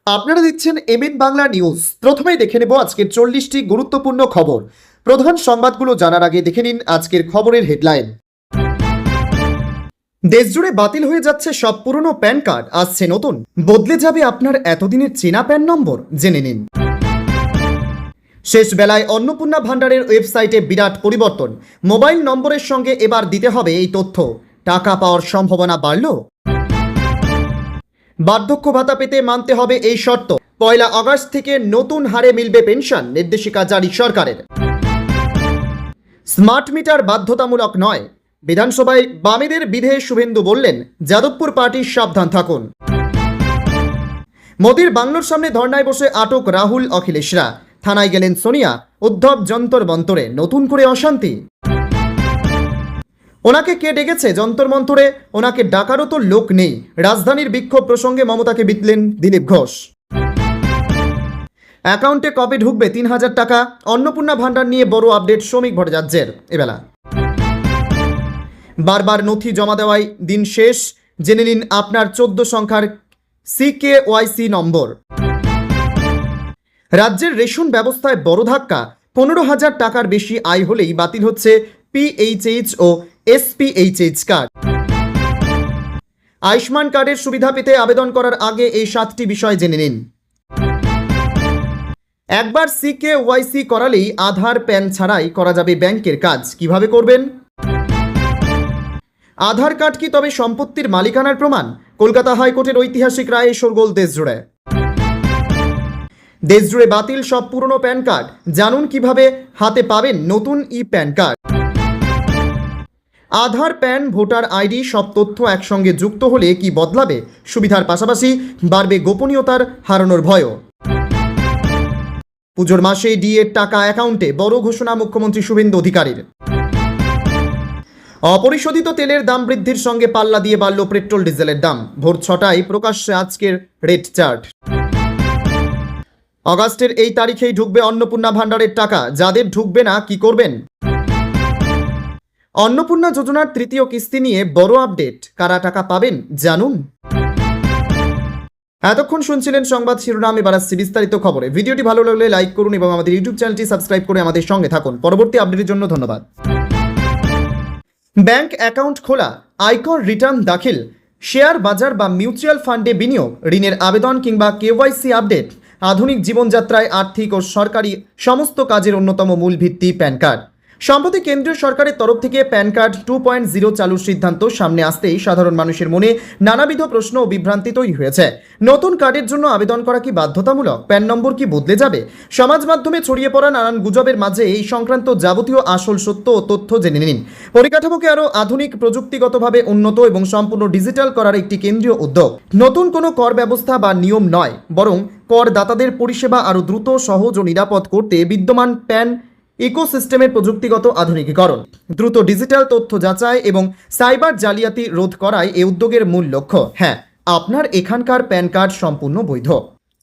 আপনারা দেখছেন MN Bangla news. প্রথমেই দেখে নেব আজকের 40টি গুরুত্বপূর্ণ খবর। প্রধান সংবাদগুলো জানার আগে দেখে নিন আজকের খবরের হেডলাইন। দেশজুড়ে বাতিল হয়ে যাচ্ছে সব পুরনো প্যান কার্ড, আসছে নতুন। বদলে যাবে আপনার এতদিনের চেনা প্যান নম্বর, জেনে নিন। শেষ বেলায় অন্নপূর্ণা ভান্ডারের ওয়েবসাইটে বিরাট পরিবর্তন। মোবাইল নম্বরের সঙ্গে এবার দিতে হবে এই তথ্য। টাকা পাওয়ার সম্ভাবনা বাড়ল। বার্ধক্য ভাতা পেতে মানতে হবে এই শর্ত। 1 আগস্ট থেকে নতুন হারে মিলবে পেনশন, নির্দেশিকা জারি সরকারের। স্মার্ট মিটার বাধ্যতামূলক নয়। বিধানসভায় বামেদের বিধে শুভেন্দু বললেন, যাদবপুর পার্টি সাবধান থাকুন। মোদির বাংলোর সামনে ধর্নায় বসে আটক রাহুল অখিলেশরা। থানায় গেলেন সোনিয়া। উদ্ধব যন্তর মন্তরে, নতুন করে অশান্তি। ওনাকে কে ডেকেছে যন্তর মন্তরে? ওনাকে ডাকারও তো লোক নেই। রাজধানীর বিক্ষোভ প্রসঙ্গে মমতাকে বিতলেন দিলীপ ঘোষ। অ্যাকাউন্টে কবে ঢুকবে 3000 টাকা? অন্নপূর্ণা ভান্ডার নিয়ে বড় আপডেট শ্রমিক ভট্টাচার্যের এবেলা। বারবার নথি জমা দেওয়ায় দিন শেষ, জেনে নিন আপনার 14 সংখ্যার CKYC নম্বর। রাজ্যের রেশন ব্যবস্থায় বড় ধাক্কা। 15,000 টাকার বেশি আয় হলেই বাতিল হচ্ছে PHH ও SPHH কার্ড। আয়ুষ্মান কার্ডের সুবিধা পেতে আবেদন করার আগে এই 7টি বিষয় জেনে নিন। একবার CKYC করালেই আধার প্যান ছাড়াই করা যাবে ব্যাংকের কাজ। কিভাবে করবেন? আধার কার্ড কি তবে সম্পত্তির মালিকানার প্রমাণ? কলকাতা হাইকোর্টের ঐতিহাসিক রায়ে শোরগোল দেশজুড়ে। দেশজুড়ে বাতিল সব পুরনো প্যান কার্ড, জানুন কিভাবে হাতে পাবেন নতুন প্যান কার্ড। আধার, প্যান, ভোটার আইডি সব তথ্য একসঙ্গে যুক্ত হলে কি বদলাবে? সুবিধার পাশাপাশি বাড়বে গোপনীয়তার হারানোর ভয়ও। পুজোর মাসে ডিএর টাকা অ্যাকাউন্টে, বড় ঘোষণা মুখ্যমন্ত্রী শুভেন্দু অধিকারীর। অপরিশোধিত তেলের দাম বৃদ্ধির সঙ্গে পাল্লা দিয়ে বাড়ল পেট্রোল ডিজেলের দাম। ভোর 6টায় প্রকাশ্যে আজকের রেট চার্ট। অগাস্টের এই তারিখেই ঢুকবে অন্নপূর্ণা ভান্ডারের টাকা। যাদের ঢুকবে না কি করবেন? অন্নপূর্ণা যোজনার 3য় কিস্তি নিয়ে বড় আপডেট। কারা টাকা পাবেন জানুন। এতক্ষণ শুনছিলেন সংবাদ শিরোনাম, এবার আসছে বিস্তারিত খবরে। ভিডিওটি ভালো লাগলে লাইক করুন এবং আমাদের ইউটিউব চ্যানেলটি সাবস্ক্রাইব করে আমাদের সঙ্গে থাকুন। পরবর্তী আপডেটের জন্য ধন্যবাদ। ব্যাংক অ্যাকাউন্ট খোলা, আয়কর রিটার্ন দাখিল, শেয়ার বাজার বা মিউচুয়াল ফান্ডে বিনিয়োগ, ঋণের আবেদন কিংবা KYC আপডেট, আধুনিক জীবনযাত্রায় আর্থিক ও সরকারি সমস্ত কাজের অন্যতম মূল ভিত্তি প্যান কার্ড। সম্প্রতি কেন্দ্রীয় সরকারের তরফ থেকে প্যান কার্ড 2.0 চালুর সিদ্ধান্ত সামনে আসতেই সাধারণ মানুষের মনে নানাবিধ প্রশ্ন ও বিভ্রান্তি তৈরি হয়েছে। নতুন কার্ডের জন্য আবেদন করা কি বাধ্যতামূলক? প্যান নম্বর কি বদলে যাবে? সমাজ মাধ্যমে ছড়িয়ে পড়া নানান গুজবের মাঝে এই সংক্রান্ত যাবতীয় আসল সত্য ও তথ্য জেনে নিন। পরিকাঠামোকে আরও আধুনিক, প্রযুক্তিগতভাবে উন্নত এবং সম্পূর্ণ ডিজিটাল করার একটি কেন্দ্রীয় উদ্যোগ। নতুন কোনো কর ব্যবস্থা বা নিয়ম নয়, বরং করদাতাদের পরিষেবা আরও দ্রুত, সহজ ও নিরাপদ করতে বিদ্যমান প্যান ইকোসিস্টেমের প্রযুক্তিগত আধুনিকীকরণ, দ্রুত ডিজিটাল তথ্য যাচাই এবং সাইবার জালিয়াতি রোধ করাই এই উদ্যোগের মূল লক্ষ্য। হ্যাঁ, আপনার এখানকার প্যান কার্ড সম্পূর্ণ বৈধ।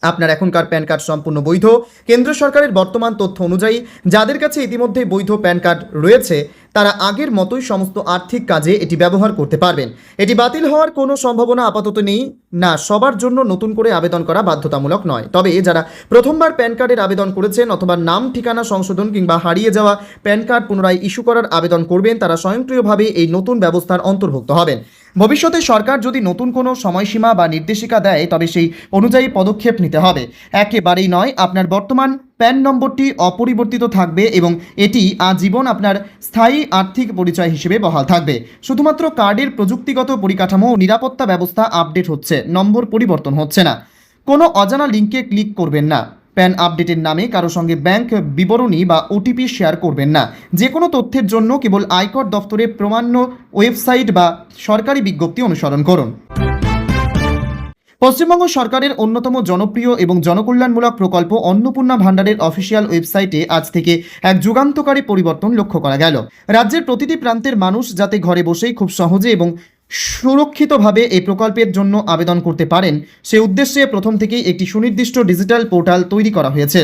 আপনার এখনকার প্যান কার্ড সম্পূর্ণ বৈধ। কেন্দ্র সরকারের বর্তমান তথ্য অনুযায়ী যাদের কাছে ইতিমধ্যে বৈধ প্যান কার্ড রয়েছে তারা আগের মতোই সমস্ত আর্থিক কাজে এটি ব্যবহার করতে পারবেন। এটি বাতিল হওয়ার কোনো সম্ভাবনা আপাতত নেই। না, সবার জন্য নতুন করে আবেদন করা বাধ্যতামূলক নয়। তবে যারা প্রথমবার প্যান কার্ডের আবেদন করেছেন অথবা নাম ঠিকানা সংশোধন কিংবা হারিয়ে যাওয়া প্যান কার্ড পুনরায় ইস্যু করার আবেদন করবেন তারা স্বয়ংক্রিয়ভাবে এই নতুন ব্যবস্থার অন্তর্ভুক্ত হবেন। ভবিষ্যতে সরকার যদি নতুন কোনো সময়সীমা বা নির্দেশিকা দেয় তবে সেই অনুযায়ী পদক্ষেপ নিতে হবে। একেবারেই নয়, আপনার বর্তমান প্যান নম্বরটি অপরিবর্তিত থাকবে এবং এটি আজীবন আপনার স্থায়ী আর্থিক পরিচয় হিসেবে বহাল থাকবে। শুধুমাত্র কার্ডের প্রযুক্তিগত পরিকাঠামো ও নিরাপত্তা ব্যবস্থা আপডেট হচ্ছে, নম্বর পরিবর্তন হচ্ছে না। কোনো অজানা লিঙ্কে ক্লিক করবেন না। প্যান আপডেটের নামে কারো সঙ্গে ব্যাংক বিবরণী বা OTP শেয়ার করবেন না। যে কোনো তথ্যের জন্য কেবল আয়কর দফতরের প্রমাণ্য ওয়েবসাইট বা সরকারি বিজ্ঞপ্তি অনুসরণ করুন। পশ্চিমবঙ্গ সরকারের অন্যতম জনপ্রিয় এবং জনকল্যাণমূলক প্রকল্প অন্নপূর্ণা ভান্ডারের অফিসিয়াল ওয়েবসাইটে আজ থেকে এক যুগান্তকারী পরিবর্তন লক্ষ্য করা গেল। রাজ্যের প্রতিটি প্রান্তের মানুষ যাতে ঘরে বসেই খুব সহজে এবং সুরক্ষিতভাবে এই প্রকল্পের জন্য আবেদন করতে পারেন সে উদ্দেশ্যে প্রথম থেকেই একটি সুনির্দিষ্ট ডিজিটাল পোর্টাল তৈরি করা হয়েছে।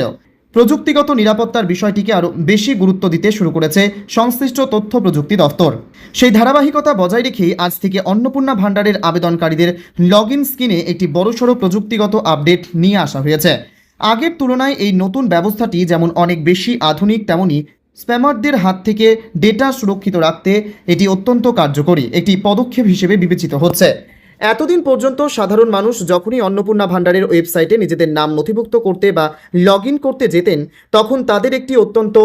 প্রযুক্তিগত নিরাপত্তার বিষয়টিকে আরও বেশি গুরুত্ব দিতে শুরু করেছে সংশ্লিষ্ট তথ্য প্রযুক্তি দফতর। সেই ধারাবাহিকতা বজায় রেখেই আজ থেকে অন্নপূর্ণা ভাণ্ডারের আবেদনকারীদের লগ ইন স্ক্রিনে একটি বড়সড় প্রযুক্তিগত আপডেট নিয়ে আসা হয়েছে। আগের তুলনায় এই নতুন ব্যবস্থাটি যেমন অনেক বেশি আধুনিক, তেমনি স্প্যামারদের হাত থেকে ডেটা সুরক্ষিত রাখতে এটি অত্যন্ত কার্যকরী একটি পদক্ষেপ হিসেবে বিবেচিত হচ্ছে। এতদিন পর্যন্ত সাধারণ মানুষ যখনই অন্নপূর্ণা ভাণ্ডারের ওয়েবসাইটে নিজেদের নাম নথিভুক্ত করতে বা লগ ইন করতে যেতেন, তখন তাদের একটি অত্যন্ত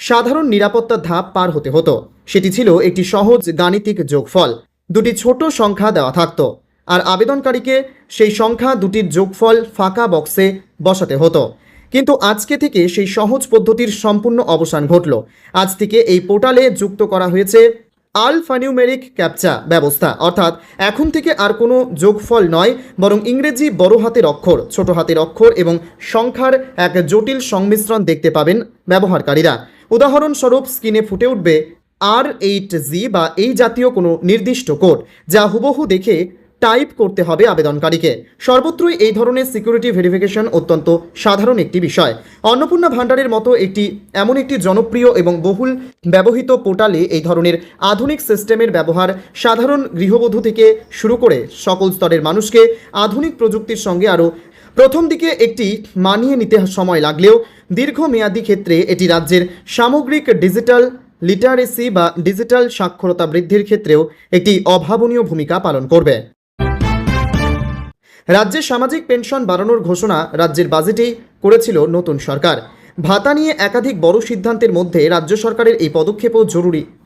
সাধারণ নিরাপত্তা ধাপ পার হতে হতো। সেটি ছিল একটি সহজ গাণিতিক যোগফল। দুটি ছোট সংখ্যা দেওয়া থাকতো, আর আবেদনকারীকে সেই সংখ্যা দুটির যোগফল ফাঁকা বক্সে বসাতে হতো। কিন্তু আজকে থেকে সেই সহজ পদ্ধতির সম্পূর্ণ অবসান ঘটল। আজ থেকে এই পোর্টালে যুক্ত করা হয়েছে আলফানিউমেরিক ক্যাপচা ব্যবস্থা, অর্থাৎ এখন থেকে আর কোনো যোগফল নয়, বরং ইংরেজি বড় হাতের অক্ষর, ছোট হাতের অক্ষর এবং সংখ্যার এক জটিল সংমিশ্রণ দেখতে পাবেন ব্যবহারকারীরা। উদাহরণস্বরূপ স্ক্রিনে ফুটে উঠবে R8G বা এই জাতীয় কোনো নির্দিষ্ট কোড, যা হুবহু দেখে টাইপ করতে হবে আবেদনকারীকে। সর্বত্রই এই ধরনের সিকিউরিটি ভেরিফিকেশন অত্যন্ত সাধারণ একটি বিষয়। অন্নপূর্ণা ভাণ্ডারের মতো এমন একটি জনপ্রিয় এবং বহুল ব্যবহৃত পোর্টালে এই ধরনের আধুনিক সিস্টেমের ব্যবহার সাধারণ গৃহবধূ থেকে শুরু করে সকল স্তরের মানুষকে আধুনিক প্রযুক্তির সঙ্গে আরও প্রথম দিকে একটি মানিয়ে নিতে সময় লাগলেও দীর্ঘমেয়াদী ক্ষেত্রে এটি রাজ্যের সামগ্রিক ডিজিটাল লিটারেসি বা ডিজিটাল সাক্ষরতা বৃদ্ধির ক্ষেত্রেও একটি অভাবনীয় ভূমিকা পালন করবে। রাজ্যে সামাজিক পেনশন বাড়ানোর ঘোষণা রাজ্যের বাজেটেই করেছিল নতুন সরকার। ভাতা নিয়ে একাধিক বড় সিদ্ধান্তের মধ্যে রাজ্য সরকারের এই পদক্ষেপও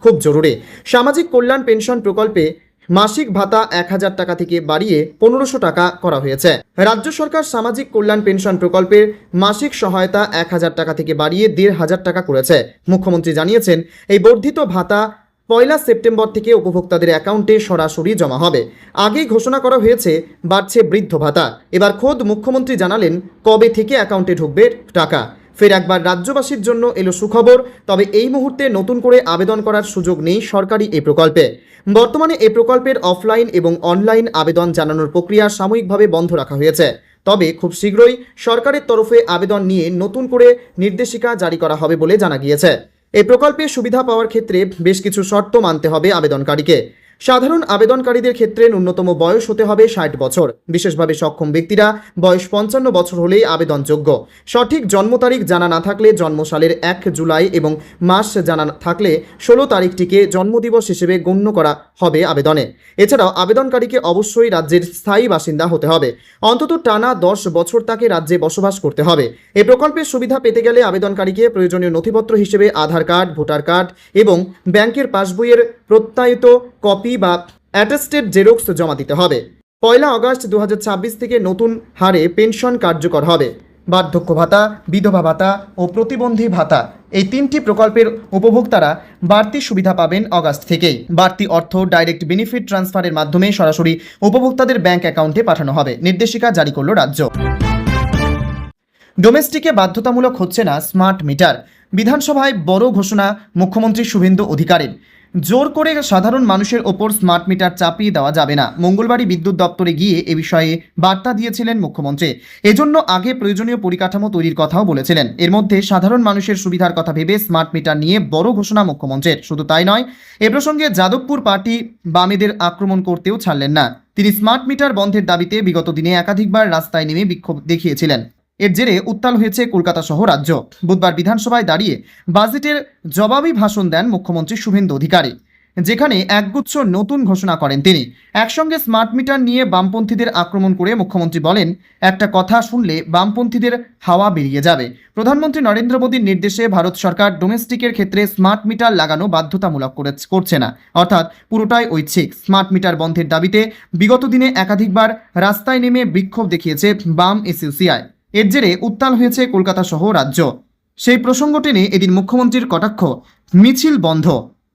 খুব জরুরি। সামাজিক কল্যাণ পেনশন প্রকল্পে মাসিক ভাতা 1000 টাকা থেকে বাড়িয়ে 1500 টাকা করা হয়েছে। রাজ্য সরকার সামাজিক কল্যাণ পেনশন প্রকল্পের মাসিক সহায়তা 1000 টাকা থেকে বাড়িয়ে 1500 টাকা করেছে। মুখ্যমন্ত্রী জানিয়েছেন, এই বর্ধিত ভাতা 1 সেপ্টেম্বর থেকে উপভোক্তাদের অ্যাকাউন্টে সরাসরি জমা হবে। আগেই ঘোষণা করা হয়েছে বাড়ছে বৃদ্ধ ভাতা। এবার খোদ মুখ্যমন্ত্রী জানালেন কবে থেকে অ্যাকাউন্টে ঢুকবে টাকা। ফের একবার রাজ্যবাসীর জন্য এলো সুখবর। তবে এই মুহূর্তে নতুন করে আবেদন করার সুযোগ নেই সরকারি এই প্রকল্পে। বর্তমানে এই প্রকল্পের অফলাইন এবং অনলাইন আবেদন জানানোর প্রক্রিয়া সাময়িকভাবে বন্ধ রাখা হয়েছে। তবে খুব শীঘ্রই সরকারের তরফে আবেদন নিয়ে নতুন করে নির্দেশিকা জারি করা হবে বলে জানা গিয়েছে। এই প্রকল্পে সুবিধা পাওয়ার ক্ষেত্রে বেশ কিছু শর্ত মানতে হবে আবেদনকারীকে। সাধারণ আবেদনকারীদের ক্ষেত্রে ন্যূনতম বয়স হতে হবে 60 বছর। বিশেষভাবে সক্ষম ব্যক্তিরা বয়স 55 বছর হলেই আবেদনযোগ্য। সঠিক জন্ম তারিখ জানা না থাকলে জন্মসালের 1 জুলাই এবং মাস জানা থাকলে 16 তারিখটিকে জন্মদিবস হিসেবে গণ্য করা হবে আবেদনে। এছাড়াও আবেদনকারীকে অবশ্যই রাজ্যের স্থায়ী বাসিন্দা হতে হবে। অন্তত টানা 10 বছর তাকে রাজ্যে বসবাস করতে হবে। এই প্রকল্পের সুবিধা পেতে গেলে আবেদনকারীকে প্রয়োজনীয় নথিপত্র হিসেবে আধার কার্ড, ভোটার কার্ড এবং ব্যাংকের পাসবইয়ের প্রত্যায়িত কপি বা অ্যাটেস্টেড জেরক্স জমা দিতে হবে। 1 আগস্ট 2026 থেকে নতুন হারে পেনশন কার্যকর হবে। বার্ধক্য ভাতা, বিধবা ভাতা ও প্রতিবন্ধী ভাতা এই 3টি প্রকল্পের উপভোক্তারা বাড়তি সুবিধা পাবেন আগস্ট থেকেই। বাড়তি অর্থ ডাইরেক্ট বেনিফিট ট্রান্সফারের মাধ্যমে সরাসরি উপভোক্তাদের ব্যাংক অ্যাকাউন্টে পাঠানো হবে। নির্দেশিকা জারি করল রাজ্য। ডোমেস্টিকে বাধ্যতামূলক হচ্ছে না স্মার্ট মিটার। বিধানসভায় বড় ঘোষণা মুখ্যমন্ত্রী শুভেন্দু অধিকারীর। জোর করে সাধারণ মানুষের ওপর স্মার্ট মিটার চাপিয়ে দেওয়া যাবে না। মঙ্গলবারই বিদ্যুৎ দপ্তরে গিয়ে এ বিষয়ে বার্তা দিয়েছিলেন মুখ্যমন্ত্রী। এজন্য আগে প্রয়োজনীয় পরিকাঠামো তৈরির কথাও বলেছিলেন। এর মধ্যে সাধারণ মানুষের সুবিধার কথা ভেবে স্মার্ট মিটার নিয়ে বড় ঘোষণা মুখ্যমন্ত্রীর। শুধু তাই নয়, এ প্রসঙ্গে যাদবপুর পার্টি বামেদের আক্রমণ করতেও ছাড়লেন না। তিনি স্মার্ট মিটার বন্ধের দাবিতে বিগত দিনে একাধিকবার রাস্তায় নেমে বিক্ষোভ দেখিয়েছিলেন। এর জেরে উত্তাল হয়েছে কলকাতা সহ রাজ্য। বুধবার বিধানসভায় দাঁড়িয়ে বাজেটের জবাবি ভাষণ দেন মুখ্যমন্ত্রী শুভেন্দু অধিকারী, যেখানে একগুচ্ছ নতুন ঘোষণা করেন তিনি। একসঙ্গে স্মার্ট মিটার নিয়ে বামপন্থীদের আক্রমণ করে মুখ্যমন্ত্রী বলেন, একটা কথা শুনলে বামপন্থীদের হাওয়া বেরিয়ে যাবে। প্রধানমন্ত্রী নরেন্দ্র মোদীর নির্দেশে ভারত সরকার ডোমেস্টিকের ক্ষেত্রে স্মার্ট মিটার লাগানো বাধ্যতামূলক করছে না, অর্থাৎ পুরোটাই ঐচ্ছিক। স্মার্ট মিটার বন্ধের দাবিতে বিগত দিনে একাধিকবার রাস্তায় নেমে বিক্ষোভ দেখিয়েছে বাম এসইউসিআই। এর জেরে উত্তাল হয়েছে কলকাতা সহ রাজ্য। সেই প্রসঙ্গ টেনে এদিন মুখ্যমন্ত্রীর কটাক্ষ, মিছিল বন্ধ,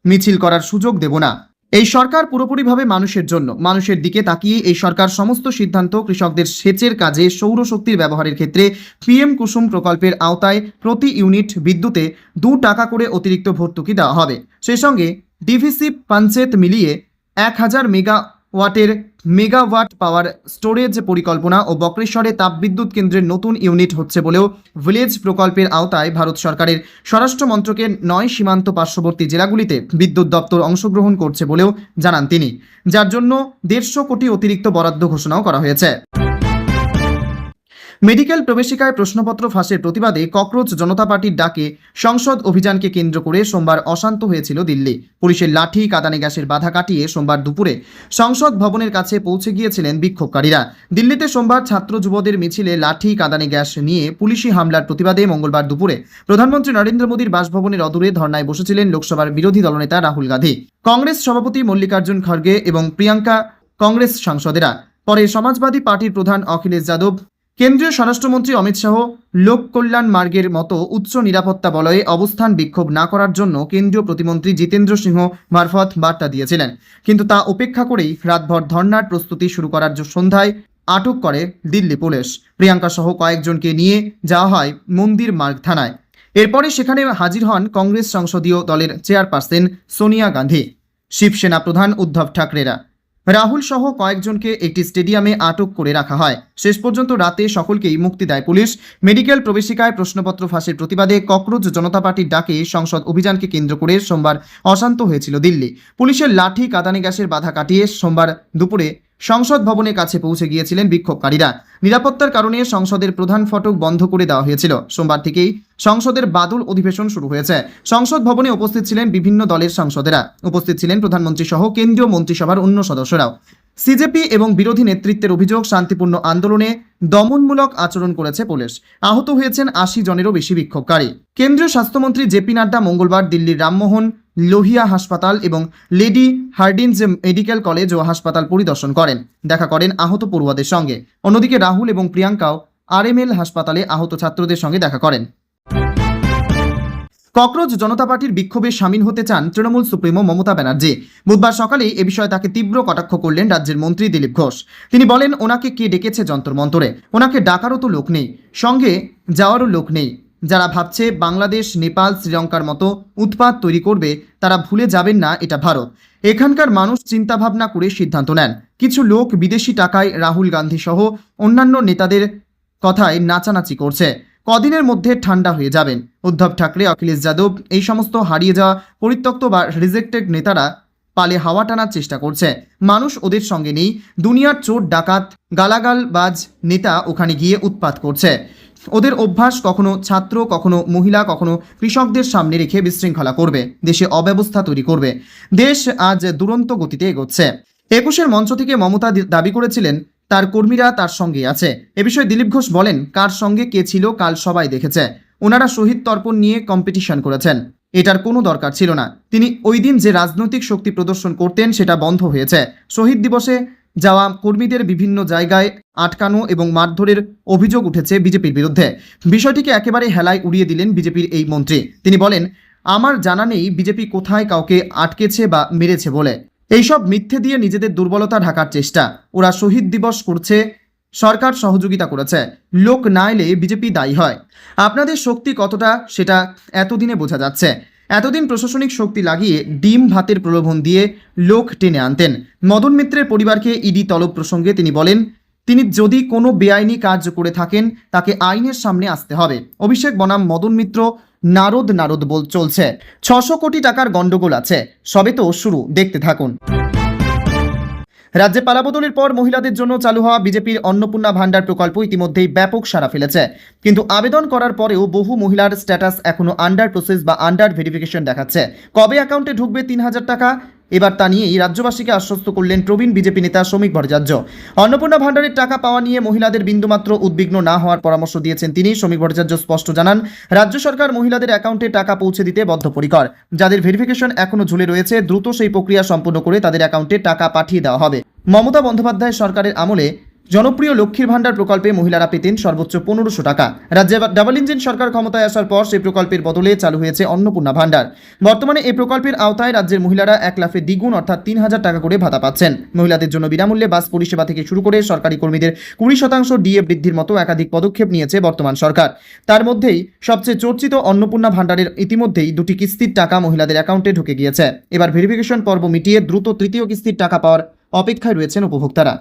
মিছিল করার সুযোগ দেব না। এই সরকার পুরোপুরিভাবে মানুষের জন্য। মানুষের দিকে তাকিয়ে এই সরকার সমস্ত সিদ্ধান্ত। কৃষকদের সেচের কাজে সৌরশক্তির ব্যবহারের ক্ষেত্রে পিএম কুসুম প্রকল্পের আওতায় প্রতি ইউনিট বিদ্যুতে 2 টাকা করে অতিরিক্ত ভর্তুকি দেওয়া হবে। সেই সঙ্গে ডিভিসি পঞ্চায়েত মিলিয়ে 1000 ওয়াটের মেগাওয়াট পাওয়ার স্টোরেজ পরিকল্পনা ও বক্রেশ্বরে তাপবিদ্যুৎ কেন্দ্রের নতুন ইউনিট হচ্ছে বলেও ভিলেজ প্রকল্পের আওতায় ভারত সরকারের স্বরাষ্ট্র মন্ত্রকের 9 সীমান্ত পার্শ্ববর্তী জেলাগুলিতে বিদ্যুৎ দপ্তর অংশগ্রহণ করছে বলেও জানান তিনি, যার জন্য 150 কোটি অতিরিক্ত বরাদ্দ ঘোষণাও করা হয়েছে। মেডিকেল প্রবেশিকায় প্রশ্নপত্র ফাঁসের প্রতিবাদে ককরোচ জনতা পার্টির ডাকে সংসদ অভিযানকে কেন্দ্র করে সোমবার অশান্ত হয়েছিল দিল্লি। পুলিশের লাঠি কাঁদানে গ্যাসের বাধা কাটিয়ে সোমবার দুপুরে সংসদ ভবনের কাছে পৌঁছে গিয়েছিলেন বিক্ষোভকারীরা। দিল্লিতে সোমবার ছাত্র যুবদের মিছিলে লাঠি কাঁদানে গ্যাস নিয়ে পুলিশি হামলার প্রতিবাদে মঙ্গলবার দুপুরে প্রধানমন্ত্রী নরেন্দ্র মোদীর বাসভবনের অদূরে ধর্নায় বসেছিলেন লোকসভার বিরোধী দলনেতা রাহুল গান্ধী, কংগ্রেস সভাপতি মল্লিকার্জুন খড়গে এবং প্রিয়াঙ্কা কংগ্রেস সাংসদেরা। পরে সমাজবাদী পার্টির প্রধান অখিলেশ যাদব, কেন্দ্রীয় স্বরাষ্ট্রমন্ত্রী অমিত শাহ লোক কল্যাণ মার্গের মতো উচ্চ নিরাপত্তা বলয়ে অবস্থান বিক্ষোভ না করার জন্য কেন্দ্রীয় প্রতিমন্ত্রী জিতেন্দ্র সিংহ মারফত বার্তা দিয়েছিলেন, কিন্তু তা উপেক্ষা করেই রাতভর ধর্নার প্রস্তুতি শুরু করার সন্ধ্যায় আটক করে দিল্লি পুলিশ। প্রিয়াঙ্কা সহ কয়েকজনকে নিয়ে যাওয়া হয় মন্দির মার্গ থানায়। এরপরে সেখানে হাজির হন কংগ্রেস সংসদীয় দলের চেয়ারপারসন সোনিয়া গান্ধী, শিবসেনা প্রধান উদ্ধব ঠাকরেরা। রাহুল সহ কয়েকজনকে একটি স্টেডিয়ামে আটক করে রাখা হয়। শেষ পর্যন্ত রাতে সকলকেই মুক্তি দেয় পুলিশ। মেডিকেল প্রবেশিকায় প্রশ্নপত্র ফাঁসের প্রতিবাদে ককরোচ জনতা পার্টির ডাকে সংসদ অভিযানকে কেন্দ্র করে সোমবার অশান্ত হয়েছিল দিল্লি। পুলিশের লাঠি কাঁদানে গ্যাসের বাধা কাটিয়ে সোমবার দুপুরে সংসদ ভবনের কাছে পৌঁছে গিয়েছিলেন বিক্ষোভকারীরা। নিরাপত্তার কারণে সংসদের প্রধান ফটক বন্ধ করে দেওয়া হয়েছিল। সোমবার থেকেই সংসদের বাদল অধিবেশন শুরু হয়েছে। সংসদ ভবনে উপস্থিত ছিলেন বিভিন্ন দলের সাংসদেরা, উপস্থিত ছিলেন প্রধানমন্ত্রী সহ কেন্দ্রীয় মন্ত্রিসভার অন্য সদস্যরাও। সিজেপি এবং বিরোধী নেতৃত্বের অভিযোগ, শান্তিপূর্ণ আন্দোলনে দমনমূলক আচরণ করেছে পুলিশ। আহত হয়েছেন 80 জনেরও বেশি বিক্ষোভকারী। কেন্দ্রীয় স্বাস্থ্যমন্ত্রী জেপি নাড্ডা মঙ্গলবার দিল্লির রামমোহন লোহিয়া হাসপাতাল এবং লেডি হার্ডিঞ্জ মেডিকেল কলেজ ও হাসপাতাল পরিদর্শন করেন, দেখা করেন আহত পড়ুয়াদের সঙ্গে। অন্যদিকে রাহুল এবং প্রিয়াঙ্কাও আরএমএল হাসপাতালে আহত ছাত্রদের সঙ্গে দেখা করেন। ককরোচ জনতা পার্টির বিক্ষোভে সামিল হতে চান তৃণমূল সুপ্রিমো মমতা ব্যানার্জি। বুধবার সকালে এ বিষয়ে তাকে তীব্র কটাক্ষ করলেন রাজ্যের মন্ত্রী দিলীপ ঘোষ। তিনি বলেন, ওনাকে কে ডেকেছে যন্তর মন্তরে? ওনাকে ডাকারও তো লোক নেই, সঙ্গে যাওয়ারও লোক নেই। যারা ভাবছে বাংলাদেশ, নেপাল, শ্রীলঙ্কার মতো উৎপাত তৈরি করবে, তারা ভুলে যাবেন না এটা ভারত। এখানকার মানুষ চিন্তাভাবনা করে সিদ্ধান্ত নেন। কিছু লোক বিদেশি টাকায় রাহুল গান্ধী সহ অন্যান্য নেতাদের কথায় নাচানাচি করছে। কদিনের মধ্যে ঠান্ডা হয়ে যাবেন। উদ্ধব ঠাকরে, অখিলেশ যাদব, এই সমস্ত হারিয়ে যাওয়া পরিত্যক্ত বা রিজেক্টেড নেতারা পালে হাওয়া টানার চেষ্টা করছে। মানুষ ওদের সঙ্গে নেই। দুনিয়ার চোর ডাকাত গালাগালবাজ নেতা ওখানে গিয়ে উৎপাত করছে। ওদের অভ্যাস কখনো ছাত্র, কখনো মহিলা, কখনো কৃষকদের সামনে রেখে বিশৃঙ্খলা করবে, দেশে অব্যবস্থা তৈরি করবে। দেশ আজ দুরন্ত গতিতে এগোচ্ছে। 21-এর মঞ্চ থেকে মমতা দাবি করেছিলেন তার কর্মীরা তার সঙ্গে আছে। এ বিষয়ে দিলীপ ঘোষ বলেন, কার সঙ্গে কে ছিল কাল সবাই দেখেছে। ওনারা শহীদ তর্পণ নিয়ে কম্পিটিশন করেছেন, এটার কোনো দরকার ছিল না। তিনি ওই দিন যে রাজনৈতিক শক্তি প্রদর্শন করতেন সেটা বন্ধ হয়েছে। শহীদ দিবসে যাওয়া কর্মীদের বিভিন্ন জায়গায় আটকানো এবং মারধরের অভিযোগ উঠেছে বিজেপির বিরুদ্ধে। বিষয়টিকে একেবারে হেলায় উড়িয়ে দিলেন বিজেপির এই মন্ত্রী। তিনি বলেন, আমার জানা নেই বিজেপি কোথায় কাউকে আটকেছে বা মেরেছে বলে। এইসব মিথ্যে দিয়ে নিজেদের দুর্বলতা ঢাকার চেষ্টা। ওরা শহীদ দিবস করছে, সরকার সহযোগিতা করেছে। লোক না এলে বিজেপি দায়ী হয়। আপনাদের শক্তি কতটা সেটা এতদিনে বোঝা যাচ্ছে। এতদিন প্রশাসনিক শক্তি লাগিয়ে ডিম ভাতের প্রলোভন দিয়ে লোক টেনে আনতেন। মদন মিত্রের পরিবারকে ইডি তলব প্রসঙ্গে তিনি বলেন, তিনি যদি কোনো বেআইনি কাজ করে থাকেন তাকে আইনের সামনে আসতে হবে। অভিষেক বনাম মদন মিত্র নারদ নারদ চলছে। 600 কোটি টাকার গন্ডগোল আছে, সবে তো শুরু, দেখতে থাকুন। রাজ্যে পালাবদলের পর মহিলাদের জন্য চালু হওয়া বিজেপির অন্নপূর্ণা ভান্ডার প্রকল্প ইতিমধ্যেই ব্যাপক সাড়া ফেলেছে। কিন্তু আবেদন করার পরেও বহু মহিলার স্ট্যাটাস এখনো আন্ডার প্রসেস বা আন্ডার ভেরিফিকেশন দেখাচ্ছে। কবে অ্যাকাউন্টে ঢুকবে 3000 টাকা, এবার তা নিয়েই রাজ্যবাসীকে আশ্বস্ত করলেন প্রবীণ বিজেপি নেতা শ্রমিক ভট্টাচার্য। অন্নপূর্ণা ভান্ডারের টাকা পাওয়া নিয়ে মহিলাদের বিন্দুমাত্র উদ্বিগ্ন না হওয়ার পরামর্শ দিয়েছেন তিনি। শ্রমিক ভট্টাচার্য স্পষ্ট জানান, রাজ্য সরকার মহিলাদের অ্যাকাউন্টে টাকা পৌঁছে দিতে বদ্ধপরিকর। যাদের ভেরিফিকেশন এখনো ঝুলে রয়েছে, দ্রুত সেই প্রক্রিয়া সম্পন্ন করে তাদের অ্যাকাউন্টে টাকা পাঠিয়ে দেওয়া হবে। মমতা বন্দ্যোপাধ্যায় সরকারের আমলে জনপ্রিয় লক্ষ্মীর ভাণ্ডার প্রকল্পে মহিলারা পেতেন সর্বোচ্চ 1500 টাকা। রাজ্যে ডাবল ইঞ্জিন সরকার ক্ষমতায় আসার পর সেই প্রকল্পের বদলে চালু হয়েছে অন্নপূর্ণা ভাণ্ডার। বর্তমানে এই প্রকল্পের আওতায় রাজ্যের মহিলারা 1 লাফে দ্বিগুণ অর্থাৎ 3000 টাকা করে ভাতা পাচ্ছেন। মহিলাদের জন্য বিনামূল্যে বাস পরিষেবা থেকে শুরু করে সরকারি কর্মীদের 20% ডিএ বৃদ্ধির মতো একাধিক পদক্ষেপ নিয়েছে বর্তমান সরকার। তার মধ্যেই সবচেয়ে চর্চিত অন্নপূর্ণা ভাণ্ডারের ইতিমধ্যেই 2টি কিস্তির টাকা মহিলাদের অ্যাকাউন্টে ঢুকে গিয়েছে। এবার ভেরিফিকেশন পর্ব মিটিয়ে দ্রুত তৃতীয় কিস্তির টাকা পাওয়ার অপেক্ষায় রয়েছেন উপভোক্তারা।